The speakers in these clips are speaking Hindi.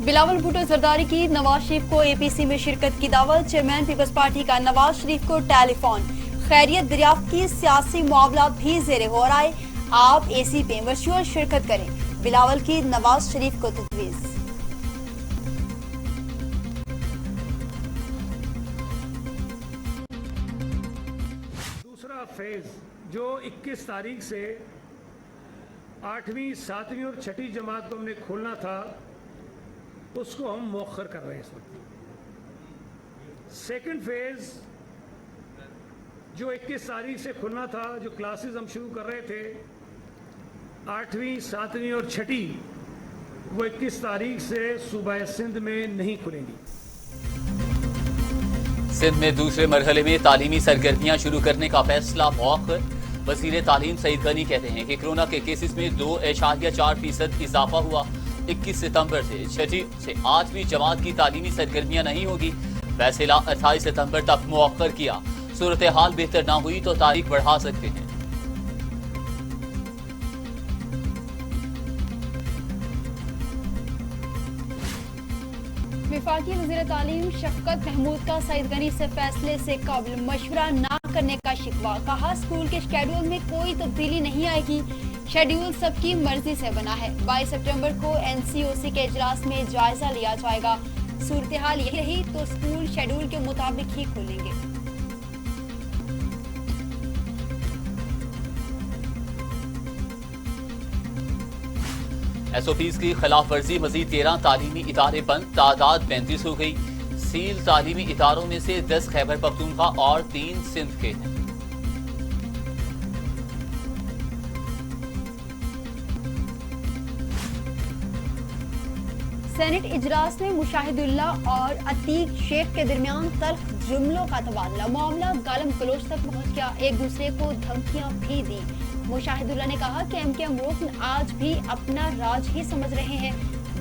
बिलावल भुट्टो जरदारी की नवाज शरीफ को एपीसी में शिरकत की दावत। चेयरमैन पीपल्स पार्टी का नवाज शरीफ को टेलीफोन। खैरियत दरियाफ्त की सियासी मामला भी जेरे गौर आए। आप एसी पे वर्चुअल शिरकत करें, बिलावल की नवाज शरीफ को तजवीज़। दूसरा फेज जो 21 तारीख से 8वीं, 7वीं और 6ठी जमात को हमने खोलना था, उसको हम मौखर कर रहे हैं इस वक्त। सेकेंड फेज जो 21 तारीख से खुलना था, जो क्लासेस हम शुरू कर रहे थे 8वीं, 7वीं और 6ठी, वो 21 तारीख से सूबा सिंध में नहीं खुलेंगी। सिंध में दूसरे मरहले में तालीमी सरगर्मियां शुरू करने का फैसला मौखर। वज़ीर तालीम सईद गनी कहते हैं कि कोरोना के केसेस में 2.4% इजाफा हुआ। 21 सितंबर से 6ठी से 8वीं जमात की तालीमी सरगर्मियां नहीं होगी। फैसला 28 सितंबर तक मौखर किया। सूरत हाल बेहतर ना हुई तो तारीख बढ़ा सकते हैं। वफाकी वज़ीर तालीम शफकत महमूद का सईद गनी से फैसले से कबल मशवरा ना करने का शिकवा। कहा, स्कूल के शेड्यूल में कोई तब्दीली नहीं आएगी, शेड्यूल सबकी मर्जी से बना है। 22 सितंबर को एनसीओसी के इजलास में जायजा लिया जाएगा। सूरत हाल यही रही तो स्कूल शेड्यूल के मुताबिक ही खुलेंगे। एसओपीज की खिलाफ वर्जी, मजीद 13 तालीमी इदारे बंद, तादाद 35 हो गई। सील तालीमी इदारों में से 10 खैबर पख्तूनख्वा और 3 सिंध के हैं। सेनेट इजलास में मुशाहिदुल्लाह और अतीक शेख के दरमियान तल्ख जुमलों का तबादला। मामला गालम गलोच तक पहुंच गया, एक दूसरे को धमकियां भी दी। मुशाहिदुल्लाह ने कहा कि एमकेएम रुकन आज भी अपना राज ही समझ रहे हैं,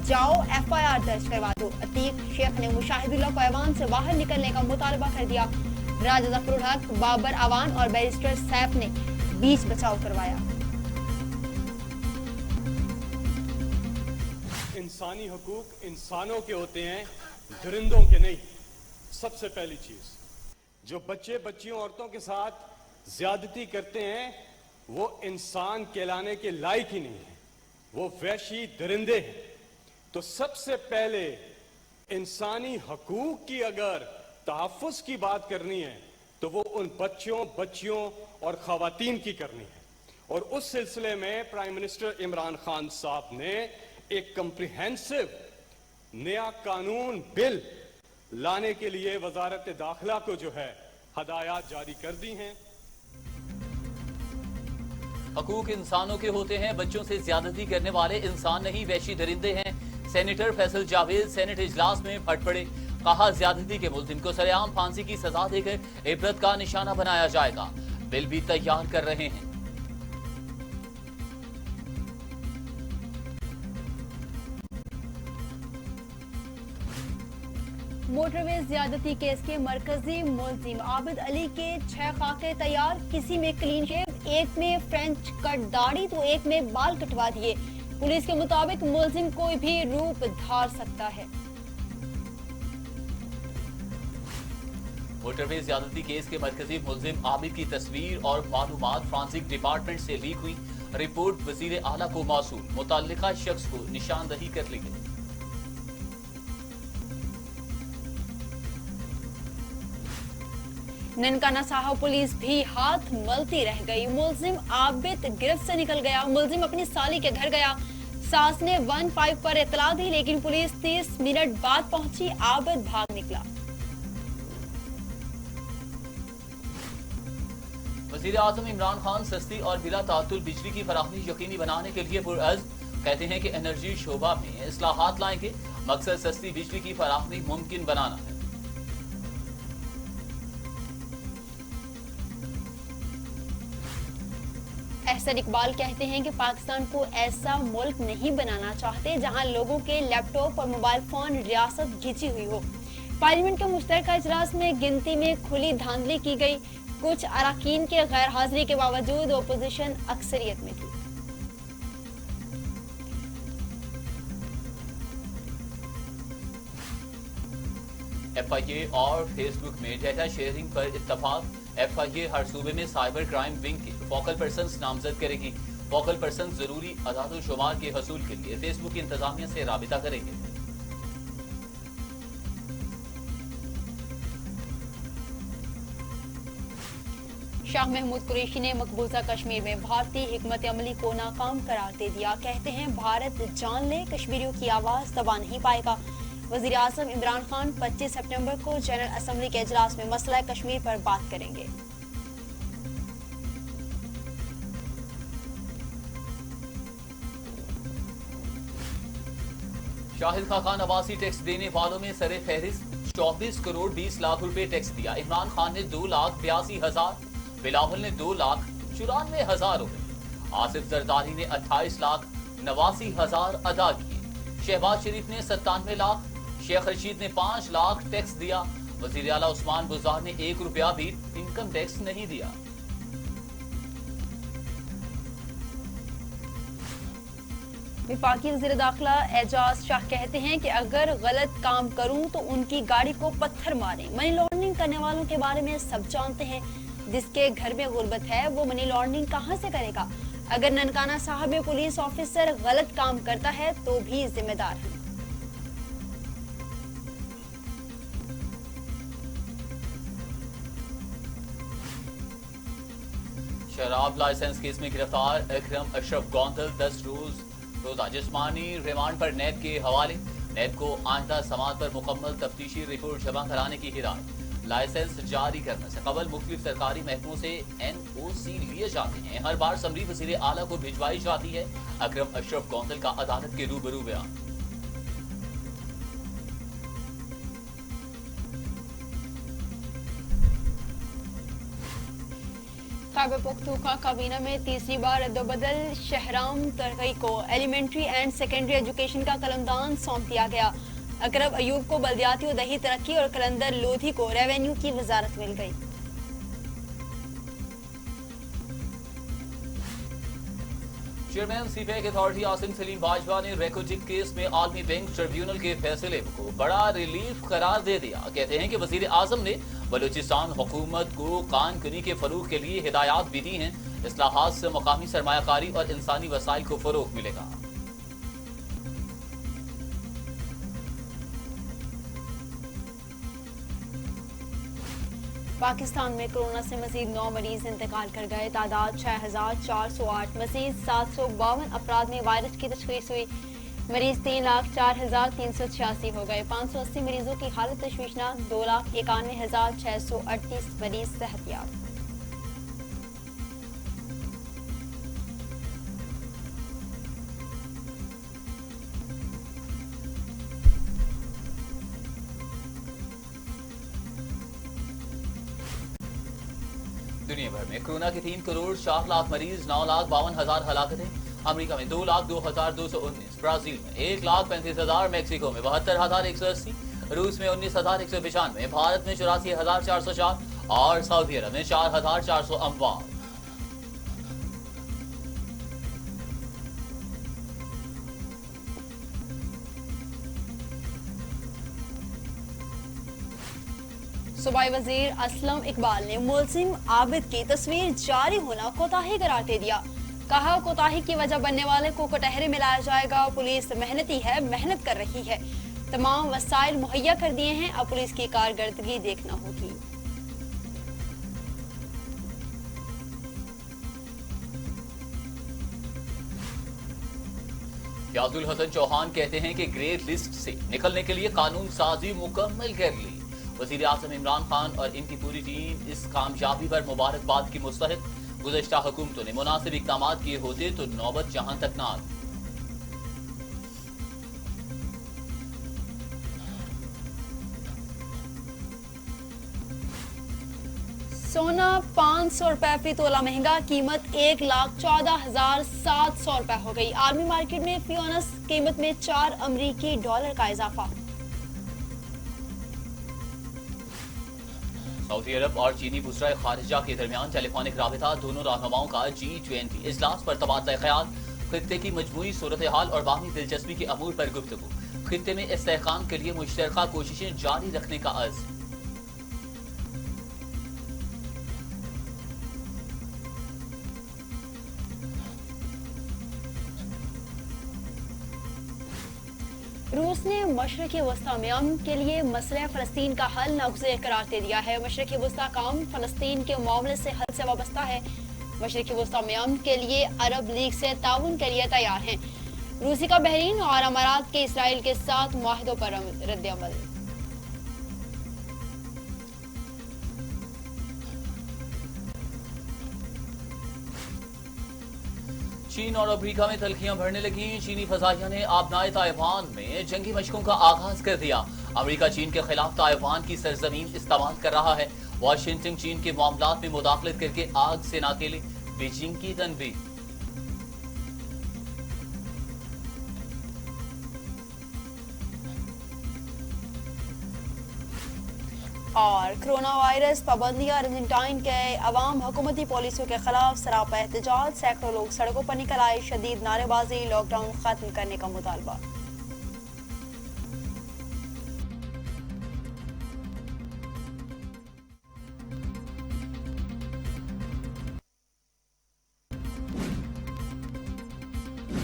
जाओ एफआईआर दर्ज करवा दो। अतीक शेख ने मुशाहिदुल्लाह को ऐवान से बाहर निकलने का मुतालबा कर दिया। राजा जफरुल हक, बाबर अवान और बैरिस्टर सैफ ने बीच बचाव करवाया। इंसानी हकूक इंसानों के होते हैं, दरिंदों के नहीं। सबसे पहली चीज, जो बच्चे बच्चियों औरतों के साथ ज्यादती करते हैं वो इंसान कहलाने के लायक ही नहीं है, वो वहशी दरिंदे हैं। तो सबसे पहले इंसानी हकूक की अगर तहफ़्फ़ुज़ की बात करनी है तो वो उन बच्चों, बच्चियों और ख़वातीन की करनी है। और उस सिलसिले में प्राइम मिनिस्टर इमरान खान साहब ने एक कम्प्रिहेंसिव नया कानून बिल लाने के लिए वजारत दाखिला को जो है हदायत जारी कर दी हैं। हकूक इंसानों के होते हैं, बच्चों से ज्यादती करने वाले इंसान नहीं, वहशी दरिंदे हैं। सेनेटर फैसल जावेद सेनेट इजलास में फट पड़े। कहा, ज्यादती के मुल्जिम को सरेआम फांसी की सजा देकर इबरत का निशाना बनाया जाएगा। बिल भी तैयार कर रहे हैं। मोटरवे ज्यादती केस के मरकजी मुल्जिम आबिद अली के 6 खाके तैयार। किसी में क्लीन शेव, एक में फ्रेंच कट दाढ़ी तो एक में बाल कटवा दिए। पुलिस के मुताबिक मुल्जिम कोई भी रूप धार सकता है। मोटरवे ज्यादती केस के मरकजी मुल्जिम आबिद की तस्वीर और मालूमात फ्रांसिक डिपार्टमेंट से लीक हुई। रिपोर्ट वजीर आला को मौसूल, मुतल्लिका शख्स को निशानदही कर ली गई। ननकाना साहब पुलिस भी हाथ मलती रह गई। मुल्जिम आबिद गिरफ्त से निकल गया। मुल्जिम अपनी साली के घर गया। सास ने 15 पर इतला दी, लेकिन पुलिस 30 मिनट बाद पहुंची। आबिद भाग निकला। वज़ीर आज़म इमरान खान सस्ती और बिला तातुल बिजली की फराहमी यकीनी बनाने के लिए पुरअज़्म। कहते हैं कि एनर्जी शोबा में इस्लाहात लाएंगे, मकसद सस्ती बिजली की फराहमी मुमकिन बनाना है। एहसन इकबाल कहते हैं कि पाकिस्तान को ऐसा मुल्क नहीं बनाना चाहते जहां लोगों के लैपटॉप और मोबाइल फोन रियासत घिंची हुई हो। पार्लियामेंट के मुश्तरका इजलास में गिनती में खुली धांधली की गई। कुछ अरकान के गैर हाजिरी के बावजूद अपोजिशन अक्सरियत में थी। FIA और फेसबुक में डेटा शेयरिंग पर इत्तफाक। FIA हर सूबे में साइबर क्राइम विंग के फोकल पर्सन नामजद करेगी। फोकल पर्सन जरूरी अदाद-ओ-शुमार के हसूल के लिए फेसबुक की इंतजामिया से राबिता करेंगे। शाह महमूद कुरैशी ने मकबूजा कश्मीर में भारतीय हिकमत अमली को नाकाम करार दे दिया। कहते हैं भारत जान ले कश्मीरियों की आवाज दबा नहीं पाएगा। वजीर आजम इमरान खान 25 सितंबर को जनरल असम्बली के इजलास में मसला कश्मीर पर बात करेंगे। शाहिद खाकान आवासी टैक्स देने वालों में सरे फहरिस्त 24 करोड़ 20 लाख रुपए टैक्स दिया। इमरान खान ने 2,82,000, बिलावल ने 2,94,000 रुपए, आसिफ जरदारी ने 28,89,000 अदा किए। शहबाज शरीफ ने 97 लाख, शेख रशीद ने 5 लाख टैक्स दिया। वजीर आला उस्मान बुज़दार ने 1 रुपया भी इनकम टैक्स नहीं दिया। विफाकी वज़ीर दाखिला एजाज शाह कहते हैं कि अगर गलत काम करूं तो उनकी गाड़ी को पत्थर मारें। मनी लॉन्ड्रिंग करने वालों के बारे में सब जानते हैं। जिसके घर में गुर्बत है वो मनी लॉन्ड्रिंग कहां से करेगा। अगर ननकाना साहब में पुलिस ऑफिसर गलत काम करता है तो भी जिम्मेदार है। शराब लाइसेंस केस में गिरफ्तार अकरम अशरफ गौंदल 10 रोजा जिस्मानी रिमांड पर नैब के हवाले। नैब को आइंदा समात पर मुकम्मल तफ्तीशी रिपोर्ट जमा कराने की हिदायत। लाइसेंस जारी करने से कबल मुख्तलिफ सरकारी महकमों से NOC लिए जाते हैं। हर बार समरी वज़ीर आला को भिजवाई जाती है। अकरम अशरफ गौंदल का अदालत के रूबरू बयान। खैबर पख्तूनख्वा काबीना में तीसरी बार अदोबदल। शहराम तरगई को एलिमेंट्री एंड सेकेंडरी एजुकेशन का कलमदान सौंप दिया गया। अकरब अयूब को बल्दियाती और दही तरक्की और कलंदर लोधी को रेवेन्यू की वजारत मिल गई। Chairman CPEC authority Asim Salim Bajwa ने रेकोजिक केस में आलमी बैंक ट्रिब्यूनल के फैसले को बड़ा रिलीफ करार दे दिया। कहते हैं कि वजीर आजम ने बलूचिस्तान हुकूमत को कानकुनी के फरोग के लिए हिदायत भी दी हैं। इस्लाहात से मकामी सरमायाकारी और इंसानी वसाइल को फरोग मिलेगा। पाकिस्तान में कोरोना से मजीद 9 मरीज इंतकाल कर गए। तादाद 6,408। मजीद 752 अफराद में वायरस की तशखीस हुई। मरीज 3,04,386 हो गए। 580 मरीजों की हालत तशवीशनाक। 2,91,638 मरीज सेहतयाब। दुनिया भर में कोरोना के 3 करोड़ 4 लाख मरीज, 9,52,000 हलाकतें। अमेरिका में 2,02,219, ब्राजील में 1,35,000, मैक्सिको में 72,180, रूस में 19,195, भारत में 84,404 और सऊदी अरब में 4,400 अमवात। सूबाई वजीर असलम इकबाल ने मुलजिम आबिद की तस्वीर जारी होना कोताही करार दे दिया। कहा कोताही की वजह बनने वाले को कटहरे में लाया जाएगा। पुलिस मेहनती है, मेहनत कर रही है, तमाम वसाइल मुहैया कर दिए हैं, अब पुलिस की कारकर्दगी देखना होगी। याजुल हसन चौहान कहते हैं कि ग्रे लिस्ट से निकलने के लिए कानून साजी मुकम्मल कर ली। वज़ीर आज़म इमरान खान और इनकी पूरी टीम इस कामयाबी पर मुबारकबाद की मुस्तहिक। गुज़श्ता हुकूमतों ने मुनासिब इक़दाम किए होते तो नौबत जहां तक ना आती। सोना 500 रुपए फी तोला महंगा, कीमत 1,14,700 रुपए हो गई। आर्मी मार्केट में फी औनस कीमत में 4 अमरीकी डॉलर का इजाफा। सऊदी अरब और चीनी वज़ीर खारिजा के दरमियान टेलीफोनिक राबिता। दोनों रहनुमाओं का G20 इजलास पर तबादला ख्याल। खित्ते की मजमूई सूरत हाल और बाहमी दिलचस्पी के अमूर पर गुफ्तगू। खित्ते में इस्तेहकाम के लिए मुश्तरका कोशिशें जारी रखने का अज़्म। रूस ने मशरक़ी वस्ता में अमन के लिए मसला फ़लस्तीन का हल नागुज़ीर करार दे दिया है। मशरक़ी वस्ता का अमन फ़लस्तीन के मामले से हल से वाबस्ता है। मशरक़ी वस्ता में अमन के लिए अरब लीग से ताउन के लिए तैयार हैं। रूसी का बहरीन और अमारात के इसराइल के साथ मुआहदों पर रद्द-ए-अमल। चीन और अमेरिका में तल्खियां बढ़ने लगी। चीनी फजाइया ने आबनाए ताइवान में जंगी मशकों का आगाज कर दिया। अमेरिका चीन के खिलाफ ताइवान की सरजमीन इस्तेमाल कर रहा है। वाशिंगटन चीन के मामलात में मुदाखलत करके आग से न अकेले, बीजिंग की तनबीह। और कोरोना वायरस पाबंदियां, अर्जेंटाइन के अवाम हुकूमती पॉलिसियों के खिलाफ सरापा एहतजाज, सैकड़ों लोग सड़कों पर निकल आए, शदीद नारेबाजी, लॉकडाउन खत्म करने का मुतालबा।